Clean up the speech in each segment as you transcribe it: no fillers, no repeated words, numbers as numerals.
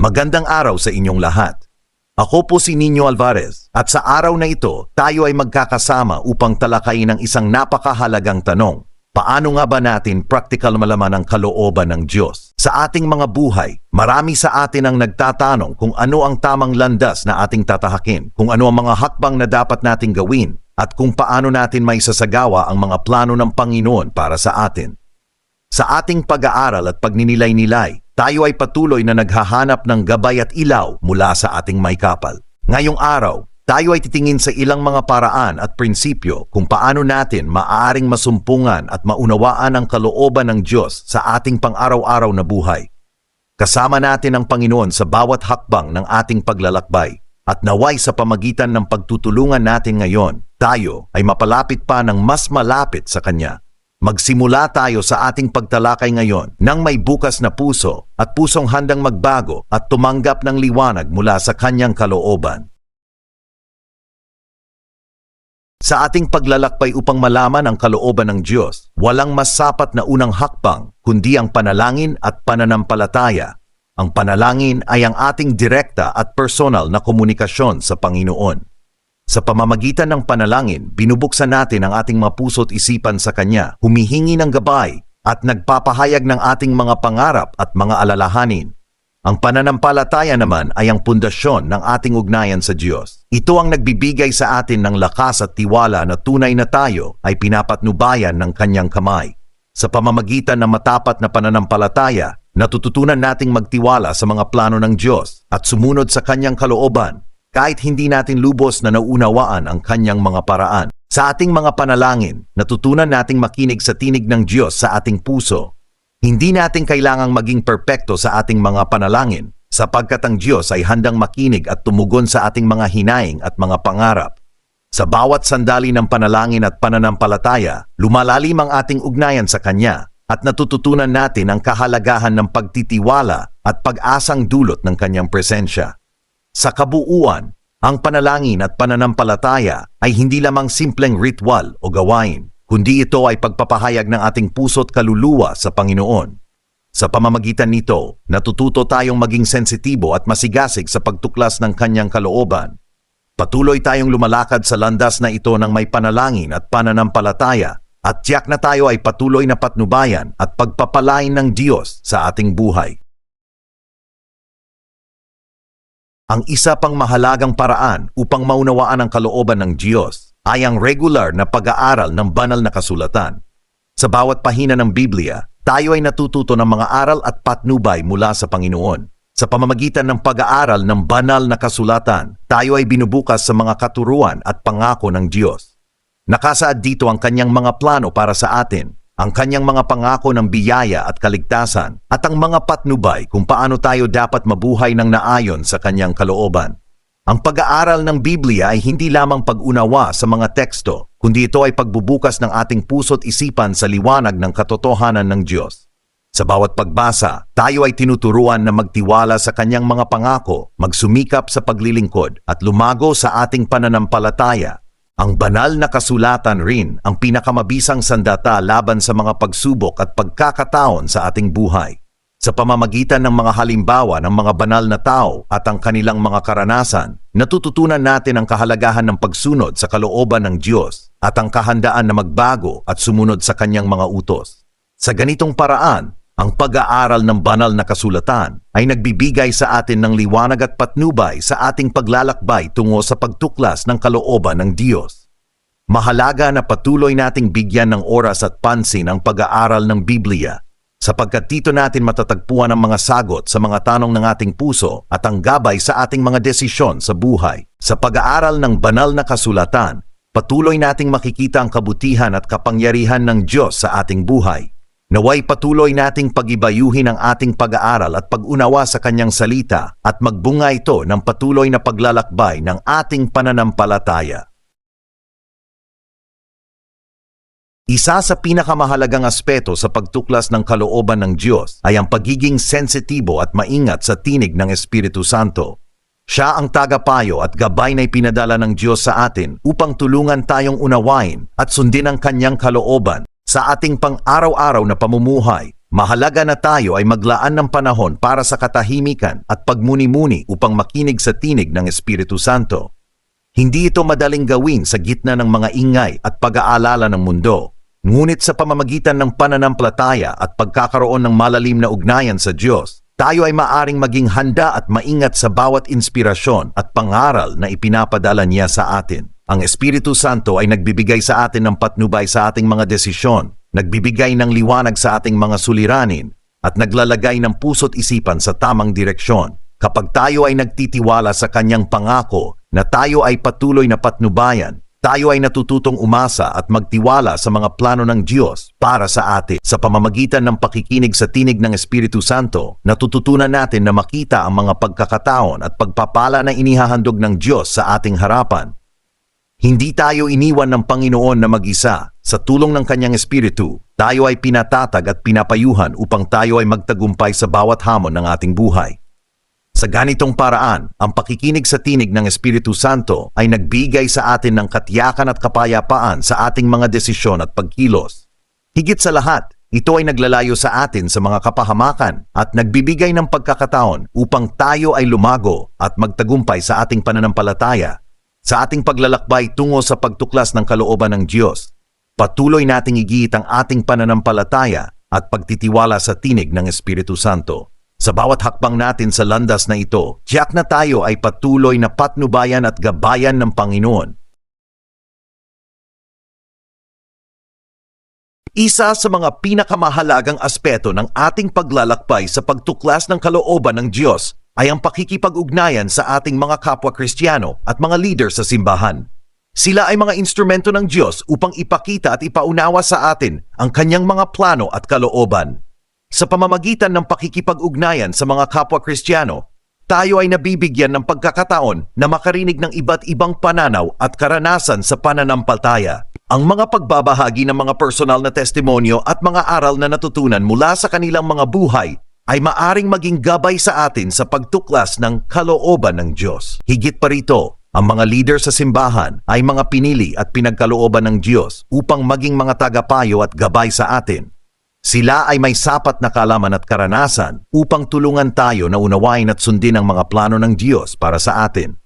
Magandang araw sa inyong lahat. Ako po si Nino Alvarez at sa araw na ito tayo ay magkakasama upang talakayin ang isang napakahalagang tanong. Paano nga ba natin practical malaman ang kalooban ng Diyos? Sa ating mga buhay, marami sa atin ang nagtatanong kung ano ang tamang landas na ating tatahakin, kung ano ang mga hakbang na dapat nating gawin, at kung paano natin may sasagawa ang mga plano ng Panginoon para sa atin. Sa ating pag-aaral at pagninilay-nilay, tayo ay patuloy na naghahanap ng gabay at ilaw mula sa ating may kapal. Ngayong araw, tayo ay titingin sa ilang mga paraan at prinsipyo kung paano natin maaaring masumpungan at maunawaan ang kalooban ng Diyos sa ating pang-araw-araw na buhay. Kasama natin ang Panginoon sa bawat hakbang ng ating paglalakbay at naway sa pamagitan ng pagtutulungan natin ngayon, tayo ay mapalapit pa ng mas malapit sa Kanya. Magsimula tayo sa ating pagtalakay ngayon nang may bukas na puso at pusong handang magbago at tumanggap ng liwanag mula sa Kanyang kalooban. Sa ating paglalakbay upang malaman ang kalooban ng Diyos, walang mas sapat na unang hakbang kundi ang panalangin at pananampalataya. Ang panalangin ay ang ating direkta at personal na komunikasyon sa Panginoon. Sa pamamagitan ng panalangin, binubuksan natin ang ating mga puso't isipan sa Kanya, humihingi ng gabay at nagpapahayag ng ating mga pangarap at mga alalahanin. Ang pananampalataya naman ay ang pundasyon ng ating ugnayan sa Diyos. Ito ang nagbibigay sa atin ng lakas at tiwala na tunay na tayo ay pinapatnubayan ng Kanyang kamay. Sa pamamagitan ng matapat na pananampalataya, natututunan nating magtiwala sa mga plano ng Diyos at sumunod sa Kanyang kalooban, kahit hindi natin lubos na naunawaan ang Kanyang mga paraan. Sa ating mga panalangin, natutunan nating makinig sa tinig ng Diyos sa ating puso. Hindi natin kailangang maging perpekto sa ating mga panalangin, sapagkat ang Diyos ay handang makinig at tumugon sa ating mga hinaing at mga pangarap. Sa bawat sandali ng panalangin at pananampalataya, lumalalim ang ating ugnayan sa Kanya at natututunan natin ang kahalagahan ng pagtitiwala at pag-asang dulot ng Kanyang presensya. Sa kabuuan, ang panalangin at pananampalataya ay hindi lamang simpleng ritual o gawain, kundi ito ay pagpapahayag ng ating puso't kaluluwa sa Panginoon. Sa pamamagitan nito, natututo tayong maging sensitibo at masigasig sa pagtuklas ng Kanyang kalooban. Patuloy tayong lumalakad sa landas na ito ng may panalangin at pananampalataya, at tiyak na tayo ay patuloy na patnubayan at pagpapalain ng Diyos sa ating buhay. Ang isa pang mahalagang paraan upang maunawaan ang kalooban ng Diyos ay ang regular na pag-aaral ng banal na kasulatan. Sa bawat pahina ng Biblia, tayo ay natututo ng mga aral at patnubay mula sa Panginoon. Sa pamamagitan ng pag-aaral ng banal na kasulatan, tayo ay binubukas sa mga katuruan at pangako ng Diyos. Nakasaad dito ang Kanyang mga plano para sa atin, ang Kanyang mga pangako ng biyaya at kaligtasan, at ang mga patnubay kung paano tayo dapat mabuhay ng naayon sa Kanyang kalooban. Ang pag-aaral ng Biblia ay hindi lamang pag-unawa sa mga teksto, kundi ito ay pagbubukas ng ating puso't isipan sa liwanag ng katotohanan ng Diyos. Sa bawat pagbasa, tayo ay tinuturuan na magtiwala sa Kanyang mga pangako, magsumikap sa paglilingkod, at lumago sa ating pananampalataya. Ang banal na kasulatan rin ang pinakamabisang sandata laban sa mga pagsubok at pagkakataon sa ating buhay. Sa pamamagitan ng mga halimbawa ng mga banal na tao at ang kanilang mga karanasan, natututunan natin ang kahalagahan ng pagsunod sa kalooban ng Diyos at ang kahandaan na magbago at sumunod sa Kanyang mga utos. Sa ganitong paraan, ang pag-aaral ng banal na kasulatan ay nagbibigay sa atin ng liwanag at patnubay sa ating paglalakbay tungo sa pagtuklas ng kalooban ng Diyos. Mahalaga na patuloy nating bigyan ng oras at pansin ang pag-aaral ng Biblia, sapagkat dito natin matatagpuan ang mga sagot sa mga tanong ng ating puso at ang gabay sa ating mga desisyon sa buhay. Sa pag-aaral ng banal na kasulatan, patuloy nating makikita ang kabutihan at kapangyarihan ng Diyos sa ating buhay. Naway patuloy nating pagibayuhin ang ating pag-aaral at pag-unawa sa Kanyang salita at magbunga ito ng patuloy na paglalakbay ng ating pananampalataya. Isa sa pinakamahalagang aspeto sa pagtuklas ng kalooban ng Diyos ay ang pagiging sensitibo at maingat sa tinig ng Espiritu Santo. Siya ang tagapayo at gabay na ipinadala ng Diyos sa atin upang tulungan tayong unawain at sundin ang Kanyang kalooban sa ating pang-araw-araw na pamumuhay mahalaga na tayo ay maglaan ng panahon para sa katahimikan at pagmuni-muni upang makinig sa tinig ng Espiritu Santo. Hindi ito madaling gawin sa gitna ng mga ingay at pag-aalala ng mundo. Ngunit sa pamamagitan ng pananampalataya at pagkakaroon ng malalim na ugnayan sa Diyos, tayo ay maaring maging handa at maingat sa bawat inspirasyon at pangaral na ipinapadala niya sa atin. Ang Espiritu Santo ay nagbibigay sa atin ng patnubay sa ating mga desisyon, nagbibigay ng liwanag sa ating mga suliranin, at naglalagay ng puso't isipan sa tamang direksyon. Kapag tayo ay nagtitiwala sa kanyang pangako na tayo ay patuloy na patnubayan, tayo ay natututong umasa at magtiwala sa mga plano ng Diyos para sa atin. Sa pamamagitan ng pakikinig sa tinig ng Espiritu Santo, natututunan natin na makita ang mga pagkakataon at pagpapala na inihahandog ng Diyos sa ating harapan. Hindi tayo iniwan ng Panginoon na mag-isa. Sa tulong ng kanyang Espiritu, tayo ay pinatatag at pinapayuhan upang tayo ay magtagumpay sa bawat hamon ng ating buhay. Sa ganitong paraan, ang pakikinig sa tinig ng Espiritu Santo ay nagbigay sa atin ng katiyakan at kapayapaan sa ating mga desisyon at pagkilos. Higit sa lahat, ito ay naglalayo sa atin sa mga kapahamakan at nagbibigay ng pagkakataon upang tayo ay lumago at magtagumpay sa ating pananampalataya. Sa ating paglalakbay tungo sa pagtuklas ng kalooban ng Diyos, patuloy nating igihit ang ating pananampalataya at pagtitiwala sa tinig ng Espiritu Santo. Sa bawat hakbang natin sa landas na ito, tiyak na tayo ay patuloy na patnubayan at gabayan ng Panginoon. Isa sa mga pinakamahalagang aspeto ng ating paglalakbay sa pagtuklas ng kalooban ng Diyos ay ang pakikipag-ugnayan sa ating mga kapwa Kristiyano at mga leader sa simbahan. Sila ay mga instrumento ng Diyos upang ipakita at ipaunawa sa atin ang kanyang mga plano at kalooban. Sa pamamagitan ng pakikipag-ugnayan sa mga kapwa Kristiyano, tayo ay nabibigyan ng pagkakataon na makarinig ng iba't ibang pananaw at karanasan sa pananampalataya. Ang mga pagbabahagi ng mga personal na testimonyo at mga aral na natutunan mula sa kanilang mga buhay ay maaring maging gabay sa atin sa pagtuklas ng kalooban ng Diyos. Higit pa rito, ang mga leader sa simbahan ay mga pinili at pinagkalooban ng Diyos upang maging mga tagapayo at gabay sa atin. Sila ay may sapat na kaalaman at karanasan upang tulungan tayo na unawain at sundin ang mga plano ng Diyos para sa atin.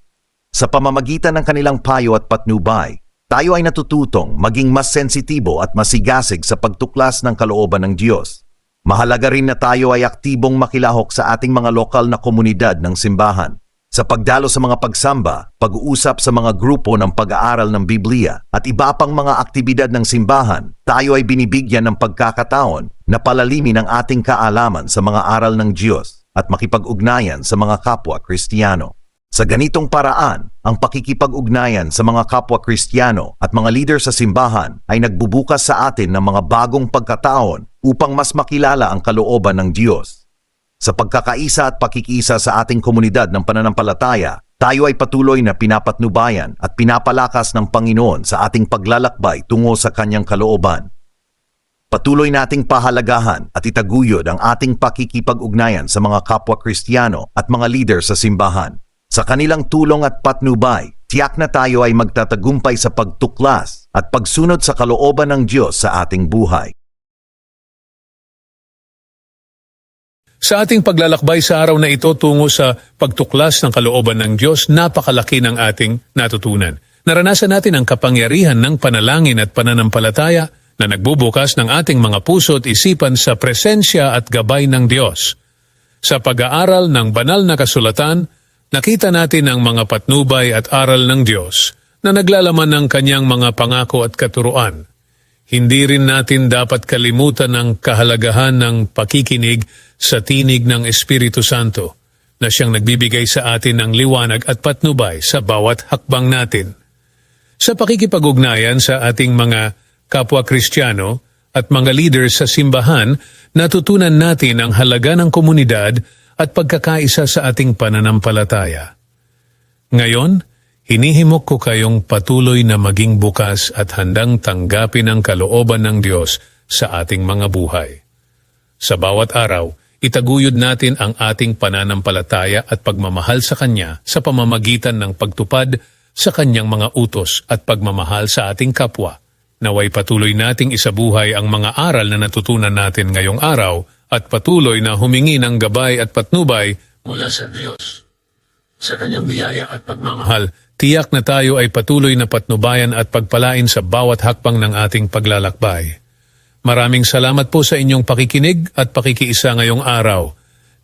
Sa pamamagitan ng kanilang payo at patnubay, tayo ay natututong maging mas sensitibo at masigasig sa pagtuklas ng kalooban ng Diyos. Mahalaga rin na tayo ay aktibong makilahok sa ating mga lokal na komunidad ng simbahan. Sa pagdalo sa mga pagsamba, pag-uusap sa mga grupo ng pag-aaral ng Biblia at iba pang mga aktibidad ng simbahan, tayo ay binibigyan ng pagkakataon na palalimin ang ating kaalaman sa mga aral ng Diyos at makipag-ugnayan sa mga kapwa Kristiyano. Sa ganitong paraan, ang pakikipag-ugnayan sa mga kapwa Kristiyano at mga leader sa simbahan ay nagbubukas sa atin ng mga bagong pagkataon upang mas makilala ang kalooban ng Diyos. Sa pagkakaisa at pakikisa sa ating komunidad ng pananampalataya, tayo ay patuloy na pinapatnubayan at pinapalakas ng Panginoon sa ating paglalakbay tungo sa kanyang kalooban. Patuloy nating pahalagahan at itaguyod ang ating pakikipag-ugnayan sa mga kapwa Kristiyano at mga leader sa simbahan. Sa kanilang tulong at patnubay, tiyak na tayo ay magtatagumpay sa pagtuklas at pagsunod sa kalooban ng Diyos sa ating buhay. Sa ating paglalakbay sa araw na ito tungo sa pagtuklas ng kalooban ng Diyos, napakalaki ng ating natutunan. Naranasan natin ang kapangyarihan ng panalangin at pananampalataya na nagbubukas ng ating mga puso at isipan sa presensya at gabay ng Diyos. Sa pag-aaral ng banal na kasulatan, nakita natin ang mga patnubay at aral ng Diyos na naglalaman ng kanyang mga pangako at katuruan. Hindi rin natin dapat kalimutan ang kahalagahan ng pakikinig sa tinig ng Espiritu Santo na siyang nagbibigay sa atin ng liwanag at patnubay sa bawat hakbang natin. Sa pakikipag-ugnayan sa ating mga kapwa Kristiyano at mga leaders sa simbahan, natutunan natin ang halaga ng komunidad at pagkakaisa sa ating pananampalataya. Ngayon, hinihimok ko kayong patuloy na maging bukas at handang tanggapin ang kalooban ng Diyos sa ating mga buhay. Sa bawat araw, itaguyod natin ang ating pananampalataya at pagmamahal sa Kanya sa pamamagitan ng pagtupad sa Kanyang mga utos at pagmamahal sa ating kapwa. Naway patuloy nating isabuhay ang mga aral na natutunan natin ngayong araw at patuloy na humingi ng gabay at patnubay mula sa Diyos. Sa kanyang biyaya at pagmamahal, tiyak na tayo ay patuloy na patnubayan at pagpalain sa bawat hakbang ng ating paglalakbay. Maraming salamat po sa inyong pakikinig at pakikiisa ngayong araw.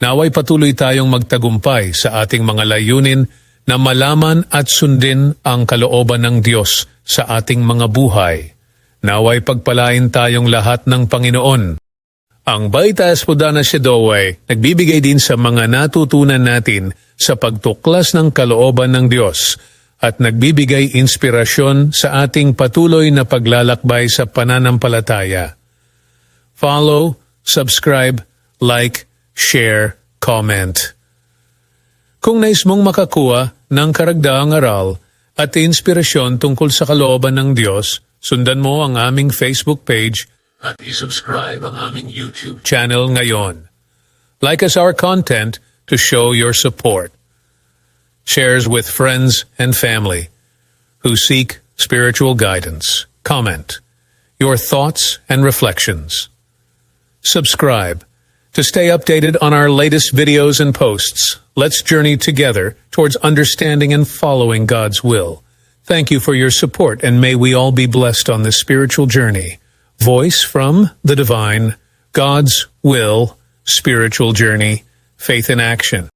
Naway patuloy tayong magtagumpay sa ating mga layunin na malaman at sundin ang kalooban ng Diyos sa ating mga buhay. Naway pagpalain tayong lahat ng Panginoon. Ang Baita Espodana Shedoway nagbibigay din sa mga natutunan natin sa pagtuklas ng kalooban ng Diyos at nagbibigay inspirasyon sa ating patuloy na paglalakbay sa pananampalataya. Follow, subscribe, like, share, comment. Kung nais mong makakuha ng karagdagang aral at inspirasyon tungkol sa kalooban ng Diyos, sundan mo ang aming Facebook page at isubscribe ang aming YouTube channel ngayon. Like us our content to show your support. Shares with friends and family who seek spiritual guidance. Comment your thoughts and reflections. Subscribe to stay updated on our latest videos and posts. Let's journey together towards understanding and following God's will. Thank you for your support, and may we all be blessed on this spiritual journey. Voice from the Divine, God's Will, Spiritual Journey, Faith in Action.